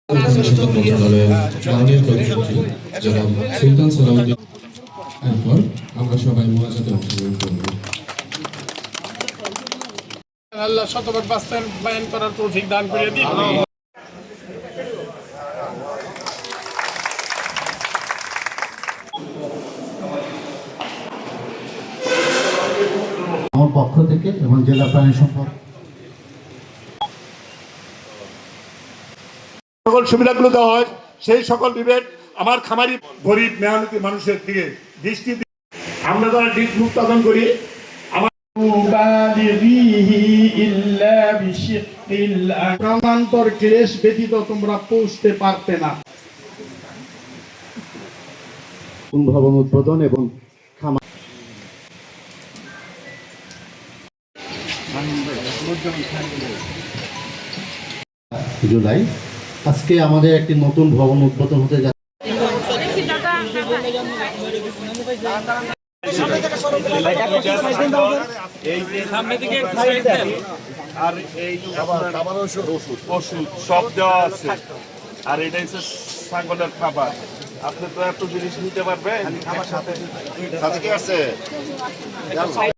মন্ত্রণালয়ের মাননীয় প্রধানমন্ত্রী জনাব সুলতান সালাউদ্দিন। এরপর আমরা সবাই মোনাজাতে অংশগ্রহণ করব। আল্লাহ শতভাগ বাস্তবায়ন করার তৌফিক দান করে দিন। আমার পক্ষ থেকে এবং জেলা প্রাণী সম্পদ সকল সুবিধাগুলো দেওয়া হয়, সেই সকল বিবেক আমার খামারি গরিব মেহনতি মানুষের দিকে দৃষ্টি আমরা যারা ডিট উৎপাদন করি প্রাণান্তর ক্লেশ ব্যতীত তোমরা পৌঁছতে পারতে না। ভবন উদ্বোধন এবং জুলাই আজকে আমাদের একটি নতুন ভবন উদ্বোধন হতে যাচ্ছে। আর এই ওষুধ সব দেওয়া আছে, আর এটা হচ্ছে ছাগলের খাবার। আপনি তো এত জিনিস নিতে পারবেন। সাথে কি আছে?